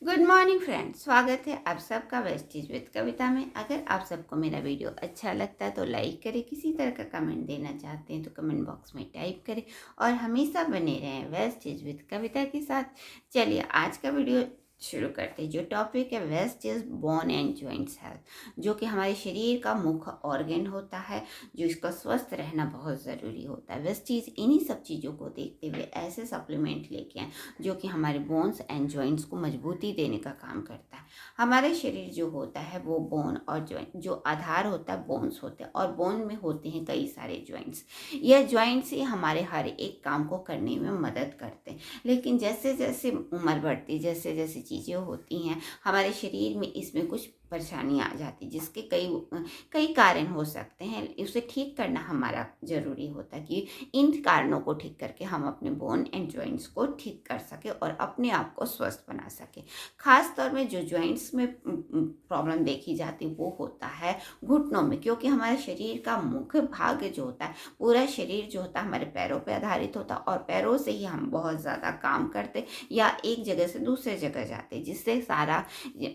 Good morning friends, स्वागत है आप सबका वेस्टीज विद कविता में। अगर आप सबको मेरा वीडियो अच्छा लगता है तो लाइक करें, किसी तरह का कमेंट देना चाहते हैं तो कमेंट बॉक्स में टाइप करें और हमेशा बने रहें वेस्टीज विद कविता के साथ। चलिए आज का वीडियो शुरू करते हैं। जो टॉपिक है west is bone and joints health, जो कि हमारे शरीर का मुख्य ऑर्गन होता है, जो इसका स्वस्थ रहना बहुत ज़रूरी होता है। वेस्टीज इन्हीं सब चीज़ों को देखते हुए ऐसे सप्लीमेंट लेके आए जो कि हमारे बोन्स एंड जॉइंट्स को मजबूती देने का काम करता है। हमारे शरीर जो होता है वो बोन और जॉइंट, जो आधार होता है बोन्स होते हैं और बोन में होते हैं कई सारे जॉइंट्स। यह जॉइंट्स ही हमारे हर एक काम को करने में मदद करते हैं। लेकिन जैसे जैसे उम्र बढ़ती, जैसे जैसे चीज़ें होती हैं हमारे शरीर में, इसमें कुछ परेशानियाँ आ जाती, जिसके कई कई कारण हो सकते हैं। उसे ठीक करना हमारा ज़रूरी होता है कि इन कारणों को ठीक करके हम अपने बोन एंड जॉइंट्स को ठीक कर सके और अपने आप को स्वस्थ बना सके। खास तौर में जो जॉइंट्स में प्रॉब्लम देखी जाती है वो होता है घुटनों में, क्योंकि हमारे शरीर का मुख्य भाग जो होता है, पूरा शरीर जो होता है हमारे पैरों पे आधारित होता है और पैरों से ही हम बहुत ज़्यादा काम करते या एक जगह से दूसरे जगह जाते, जिससे सारा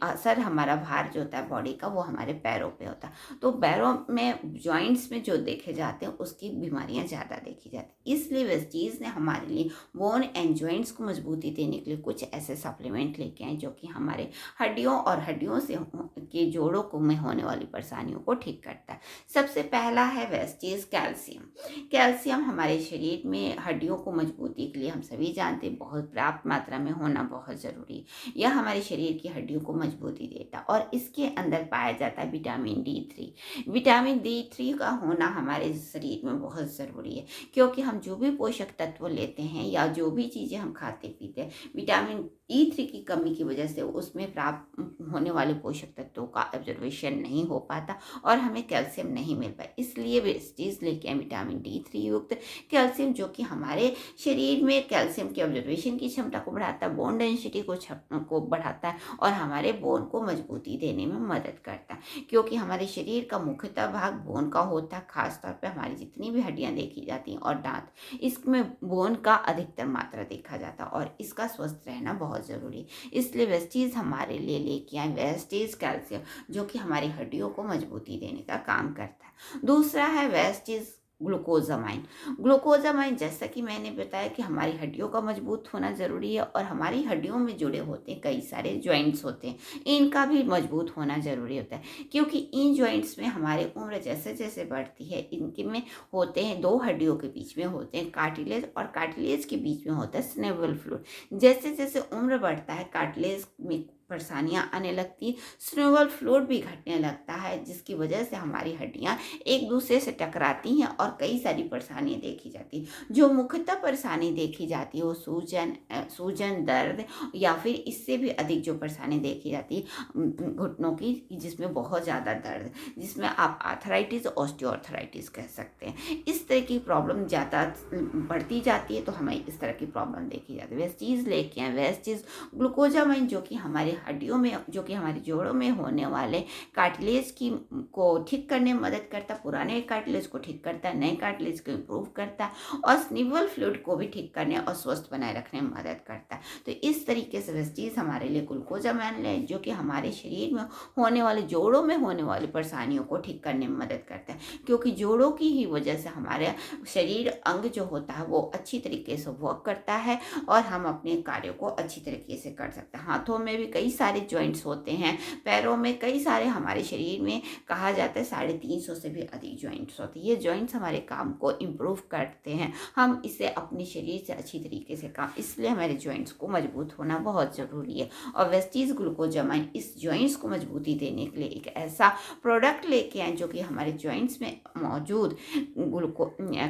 असर हमारा भार जो होता है बॉडी का वो हमारे पैरों पे होता है। तो पैरों में जॉइंट्स में जो देखे जाते हैं उसकी बीमारियां ज़्यादा देखी जाती हैं। इसलिए वेस्टीज ने हमारे लिए बोन एंड जॉइंट्स को मजबूती देने के लिए कुछ ऐसे सप्लीमेंट लेके आए जो कि हमारे हड्डियों और हड्डियों से के जोड़ों को में होने वाली परेशानियों को ठीक करता है। सबसे पहला है वेस्टीज कैल्शियम। कैल्शियम हमारे शरीर में हड्डियों को मजबूती के लिए, हम सभी जानते हैं, बहुत पर्याप्त मात्रा में होना बहुत ज़रूरी है। यह हमारे शरीर की हड्डियों को मजबूती देता है और इसके अंदर पाया जाता है विटामिन D3। विटामिन D3 का होना हमारे शरीर में बहुत ज़रूरी है, क्योंकि हम जो भी पोषक तत्व लेते हैं या जो भी चीज़ें हम खाते पीते हैं, विटामिन D3 की कमी की वजह से उसमें प्राप्त होने वाले पोषक तत्वों का ऑब्जर्वेशन नहीं हो पाता और हमें कैल्शियम नहीं मिल पाता। इसलिए वेस्टीज लेके आए विटामिन D3 युक्त कैल्शियम, जो कि हमारे शरीर में कैल्शियम के ऑब्जर्वेशन की क्षमता को बढ़ाता है, बोन डेंसिटी को बढ़ाता है और हमारे बोन को मजबूती देने में मदद करता है। क्योंकि हमारे शरीर का मुख्यतः भाग बोन का होता है, खासतौर पे हमारी जितनी भी हड्डियां देखी जाती हैं और दांत, इसमें बोन का अधिकतर मात्रा देखा जाता है और इसका स्वस्थ रहना बहुत ज़रूरी है। इसलिए वेस्टीज हमारे लिए लेके आए वेस्टीज कैल्शियम, जो कि हमारी हड्डियों को मजबूती देने का काम करता है। दूसरा है वेस्टीज ग्लूकोजामाइन। ग्लूकोजामाइन, जैसा कि मैंने बताया कि हमारी हड्डियों का मजबूत होना ज़रूरी है और हमारी हड्डियों में जुड़े होते हैं कई सारे जॉइंट्स होते हैं, इनका भी मजबूत होना ज़रूरी होता है। क्योंकि इन जॉइंट्स में हमारे उम्र जैसे जैसे बढ़ती है, इनके में होते हैं दो हड्डियों के बीच में होते हैं कार्टिलेज और कार्टिलेज के बीच में होता है स्नेवल फ्लूइड। जैसे जैसे उम्र बढ़ता है कार्टिलेज में परेशानियां आने लगती, स्नेवल फ्लूइड भी घटने लगता है, जिसकी वजह से हमारी हड्डियां एक दूसरे से टकराती हैं और कई सारी परेशानियां देखी जाती हैं। जो मुख्यतः परेशानी देखी जाती है वो सूजन, दर्द या फिर इससे भी अधिक जो परेशानी देखी जाती है घुटनों की, जिसमें बहुत ज़्यादा दर्द, जिसमें आप आर्थराइटिस, ऑस्टियोआर्थराइटिस कह सकते हैं। इस तरह की प्रॉब्लम ज़्यादा बढ़ती जाती है तो हमें इस तरह की प्रॉब्लम देखी जाती है। वेस्टीज लेके आए वेस्टीज ग्लूकोजामाइन, जो कि हमारे हड्डियों में, जो कि हमारे जोड़ों में होने वाले कार्टिलेज की को ठीक करने में मदद करता है, पुराने कार्टिलेज को ठीक करता है, नए कार्टिलेज को इम्प्रूव करता है और स्निवल फ्लूइड को भी ठीक करने और स्वस्थ बनाए रखने में मदद करता है। तो इस तरीके से वेस्टीज हमारे लिए ग्लूकोजामाइन है, जो कि हमारे शरीर में होने वाले, जोड़ों में होने वाली परेशानियों को ठीक करने में मदद करता है। क्योंकि जोड़ों की ही वजह से हमारे शरीर अंग जो होता है वो अच्छी तरीके से वर्क करता है और हम अपने कार्यों को अच्छी तरीके से कर सकते हैं। हाथों में भी कई सारे जॉइंट्स होते हैं, पैरों में कई सारे, हमारे शरीर में कहा जाता है 350 से भी अधिक जॉइंट्स होते हैं। ये जॉइंट्स हमारे काम को इम्प्रूव करते हैं, हम इसे अपने शरीर से अच्छी तरीके से काम, इसलिए हमारे जॉइंट्स को मजबूत होना बहुत ज़रूरी है। और वेस्टीज ग्लूकोजामाइन इस जॉइंट्स को मजबूती देने के लिए एक ऐसा प्रोडक्ट लेके आए जो कि हमारे जॉइंट्स में मौजूद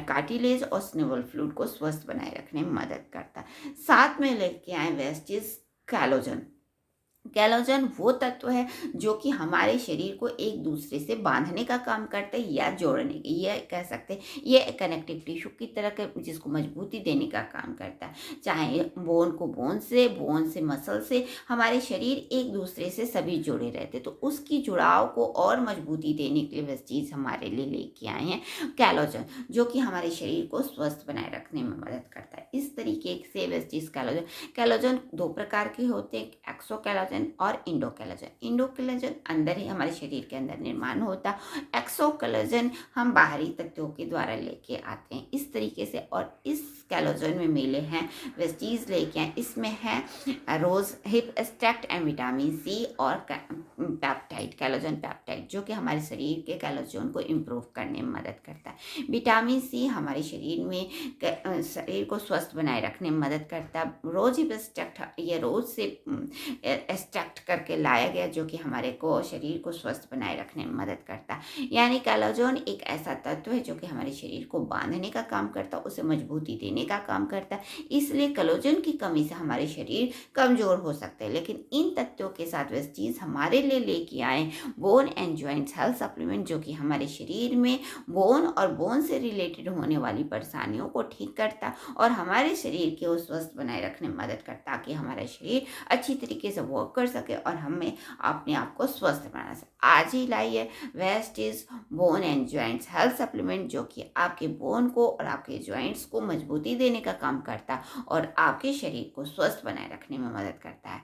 कार्टिलेज और स्नेवल फ्लूइड को स्वस्थ बनाए रखने में मदद करता है। साथ में लेके आए वेस्टीज कैलोजन। कैलोजन वो तत्व है जो कि हमारे शरीर को एक दूसरे से बांधने का काम करता है या जोड़ने की, ये कह सकते हैं ये कनेक्टिव टिश्यू की तरह के, जिसको मजबूती देने का काम करता है। चाहे बोन से मसल से हमारे शरीर एक दूसरे से सभी जुड़े रहते, तो उसकी जुड़ाव को और मजबूती देने के लिए वह चीज़ हमारे लिए लेके आए हैं कैलोजन, जो कि हमारे शरीर को स्वस्थ बनाए रखने में मदद करता है। इस तरीके से वह चीज़ कैलोजन कैलोजन दो प्रकार के होते हैं, एक्सोकैलोजन और इंडोकैलोजन। इंडोकैलोजन अंदर ही हमारे शरीर के अंदर निर्माण होता है, एक्सोकैलोजन हम बाहरी तत्वों के द्वारा लेके आते हैं। इस तरीके से, और इस कैलोजन में मिले हैं वेस्टीज लेके आए, इसमें है rose hip extract and vitamin C और पेप्टाइड, कैलोजन पेप्टाइड, जो कि हमारे शरीर के कैलोजन को इम्प्रूव करने में मदद करता है। विटामिन सी हमारे शरीर में शरीर को स्वस्थ बनाए रखने में मदद करता है। रोज हिप एक्सट्रैक्ट ये रोज से एक्सट्रैक्ट करके लाया गया, जो कि हमारे को शरीर को स्वस्थ बनाए रखने में मदद करता है। यानी कैलोजन एक ऐसा तत्व है जो कि हमारे शरीर को बांधने का काम करता है, उसे मजबूती देने का काम करता है। इसलिए कैलोजन की कमी से हमारे शरीर कमजोर हो सकते हैं, लेकिन इन तत्वों के साथ वह चीज़ हमारे लिए लेके आए bone and joints health supplement, जो कि हमारे शरीर में बोन और बोन से रिलेटेड होने वाली परेशानियों को ठीक करता और हमारे शरीर को स्वस्थ बनाए रखने में मदद करता, ताकि हमारा शरीर अच्छी तरीके से वर्क कर सके और हमें अपने आप को स्वस्थ बना सके। आज ही लाइए Vestige bone and joints health supplement, जो कि आपके बोन को और आपके जॉइंट्स को मजबूती देने का काम करता और आपके शरीर को स्वस्थ बनाए रखने में मदद करता है।